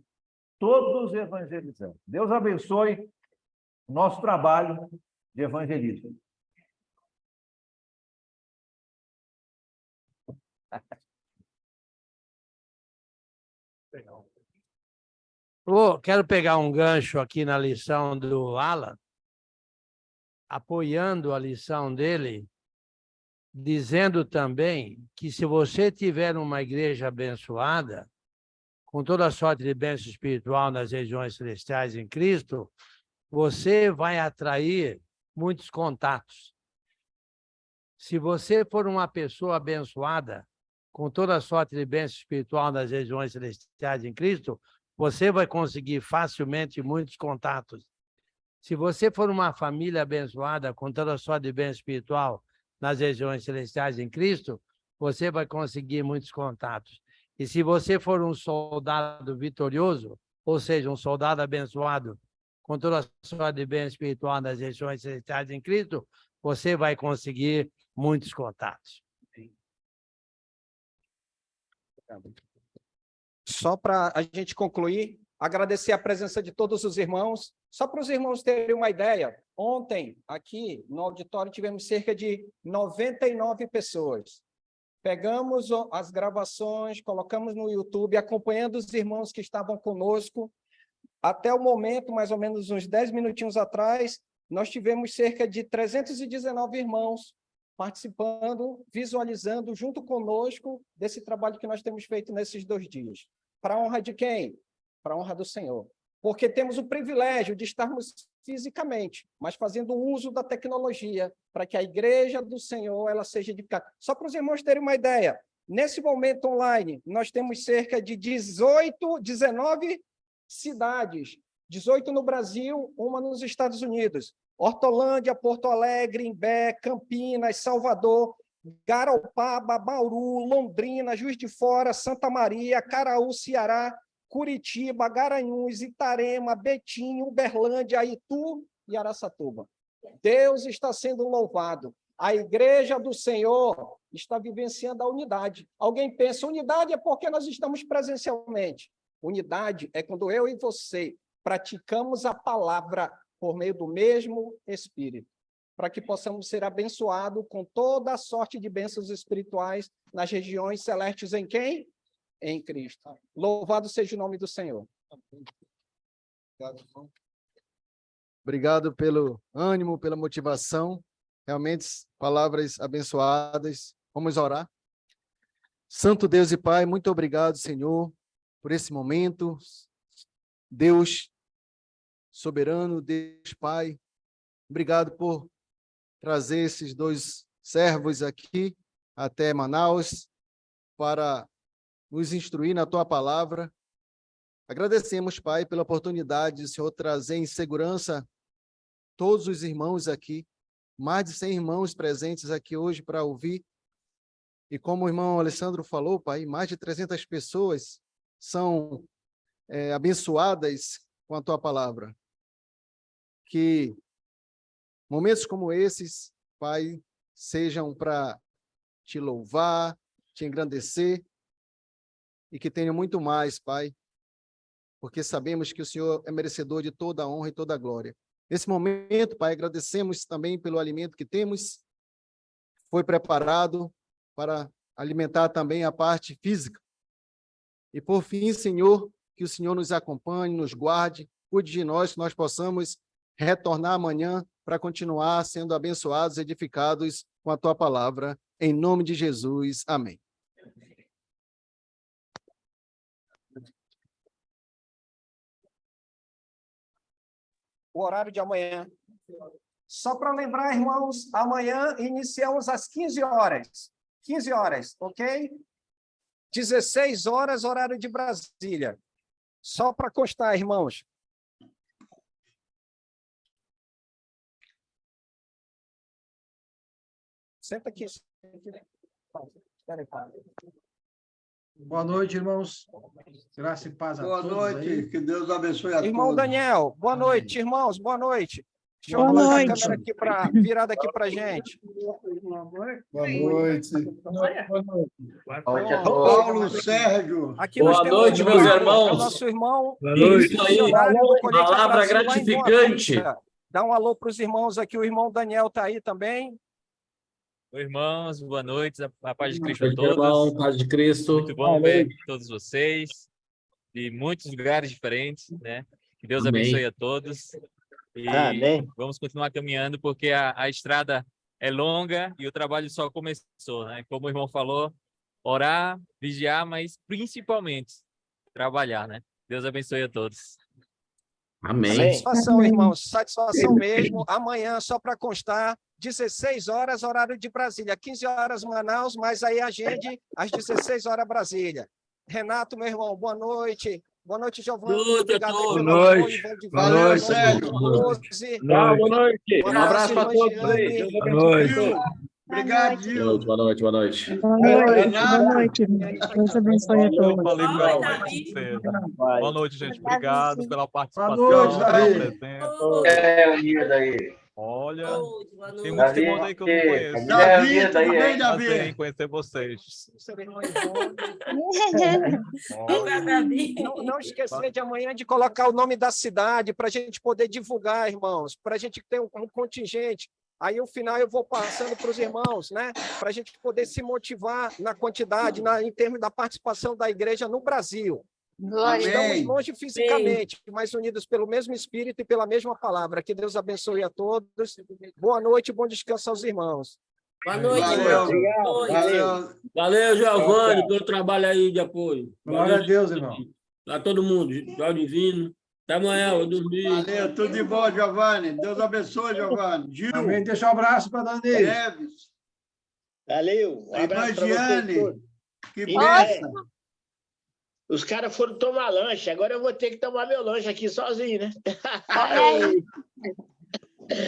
Todos evangelizando. Deus abençoe o nosso trabalho de evangelismo. Quero pegar um gancho aqui na lição do Alan, apoiando a lição dele, dizendo também que se você tiver uma igreja abençoada, com toda a sorte de bênção espiritual nas regiões celestiais em Cristo, você vai atrair muitos contatos. Se você for uma pessoa abençoada, com toda a sorte de bênção espiritual nas regiões celestiais em Cristo, você vai conseguir facilmente muitos contatos. Se você for uma família abençoada, com toda a sorte de bênção espiritual nas regiões celestiais em Cristo, você vai conseguir muitos contatos. E se você for um soldado vitorioso, ou seja, um soldado abençoado, com toda a sorte de bênção espiritual nas regiões celestiais em Cristo, você vai conseguir muitos contatos. Só para a gente concluir, agradecer a presença de todos os irmãos. Só para os irmãos terem uma ideia, ontem, aqui no auditório, tivemos cerca de 99 pessoas. Pegamos as gravações, colocamos no YouTube, acompanhando os irmãos que estavam conosco. Até o momento, mais ou menos uns 10 minutinhos atrás, nós tivemos cerca de 319 irmãos participando, visualizando junto conosco desse trabalho que nós temos feito nesses 2 dias. Para a honra de quem? Para a honra do Senhor. Porque temos o privilégio de estarmos fisicamente, mas fazendo uso da tecnologia para que a igreja do Senhor ela seja edificada. Só para os irmãos terem uma ideia, nesse momento online, nós temos cerca de 19 cidades, 18 no Brasil, uma nos Estados Unidos. Hortolândia, Porto Alegre, Imbé, Campinas, Salvador, Garopaba, Bauru, Londrina, Juiz de Fora, Santa Maria, Caraú, Ceará, Curitiba, Garanhuns, Itarema, Betim, Uberlândia, Itu e Araçatuba. Deus está sendo louvado. A igreja do Senhor está vivenciando a unidade. Alguém pensa, unidade é porque nós estamos presencialmente. Unidade é quando eu e você praticamos a palavra por meio do mesmo Espírito, para que possamos ser abençoados com toda a sorte de bênçãos espirituais nas regiões celestes em quem? Em Cristo. Louvado seja o nome do Senhor. Obrigado pelo ânimo, pela motivação. Realmente, palavras abençoadas. Vamos orar. Santo Deus e Pai, muito obrigado, Senhor, por esse momento. Deus soberano, Deus Pai, obrigado por trazer esses 2 servos aqui até Manaus para nos instruir na Tua palavra. Agradecemos, Pai, pela oportunidade de o Senhor trazer em segurança todos os irmãos aqui, mais de 100 irmãos presentes aqui hoje para ouvir. E como o irmão Alessandro falou, Pai, mais de 300 pessoas são abençoadas com a Tua palavra. Que momentos como esses, Pai, sejam para Te louvar, Te engrandecer, e que tenham muito mais, Pai, porque sabemos que o Senhor é merecedor de toda a honra e toda a glória. Nesse momento, Pai, agradecemos também pelo alimento que temos, foi preparado para alimentar também a parte física. E por fim, Senhor, que o Senhor nos acompanhe, nos guarde, cuide de nós, que nós possamos retornar amanhã para continuar sendo abençoados, edificados com a Tua palavra. Em nome de Jesus. Amém. o horário de amanhã. Só para lembrar, irmãos, amanhã iniciamos às 15 horas. 15 horas, ok? 16 horas, horário de Brasília. Só para constar, irmãos. Senta aqui. Boa noite, irmãos. Graça e paz a Boa todos noite, aí. que Deus abençoe a Irmão todos. Daniel, boa noite, irmãos, boa noite. Deixa eu Boa colocar a noite. câmera aqui virada aqui para a gente. Boa noite. Bom, Paulo Sérgio. aqui nós Boa temos noite, o meus irmão, irmãos. é o nosso irmão Isso aí, missionário do Corinthians palavra Brasil, lá em gratificante. Boa Vista. Dá um alô para os irmãos aqui, o irmão Daniel está aí também. Oi, irmãos, boa noite, a paz de Cristo Boa a noite, irmão, todos. paz de Cristo. Muito bom ver todos vocês, de muitos lugares diferentes, né? Que Deus Amém. abençoe a todos. E vamos continuar caminhando, porque a estrada é longa e o trabalho só começou, né? Como o irmão falou, orar, vigiar, mas principalmente trabalhar, né? Deus abençoe a todos. Amém. Satisfação, irmãos, satisfação mesmo. Amanhã, só para constar, 16 horas, horário de Brasília, 15 horas Manaus, mas aí agende às 16 horas Brasília. Renato, meu irmão, boa noite. Boa noite, Giovanni. Boa noite a Obrigado aí todos. pelo Boa apoio, noite. Valdivar. Valeu, Boa Sérgio. noite, Rose. Boa noite. Boa Um abraço noite, para todos Giane. aí. Deus Boa abençoe. noite. Gil, obrigado, Gil. Boa noite, boa noite. Boa noite, Renato. boa noite. Deus abençoe a todos. Falei Oi, pra Davi. Boa noite, gente. Obrigado pela participação. Boa noite, pela Davi. presença. Olha, tem muitos irmãos aí que eu não conheço. Davi, tudo bem, Prazer em Davi? conhecer vocês. Não esquecer de amanhã de colocar o nome da cidade para a gente poder divulgar, irmãos, para a gente ter um contingente. Aí, no final, eu vou passando para os irmãos, né? Para a gente poder se motivar na quantidade, em termos da participação da igreja no Brasil. Estamos Amém. longe fisicamente, mas unidos pelo mesmo Espírito e pela mesma palavra. Que Deus abençoe a todos. Boa noite, bom descanso aos irmãos. Boa noite. Valeu. Valeu. Valeu. Valeu, Giovanni, pelo trabalho aí de apoio. Glória a Deus, irmão. Para todo mundo. Jorge Divino. Até amanhã, vou dormir. Valeu, tudo de bom, Giovanni. Deus abençoe, Giovanni. Gil, Também deixa um abraço para Dani. Neves, Valeu. Um a irmã abraço para vocês Giane. todos. Que Oi. bênção. Os caras foram tomar lanche, agora eu vou ter que tomar meu lanche aqui sozinho, né? Olha aí.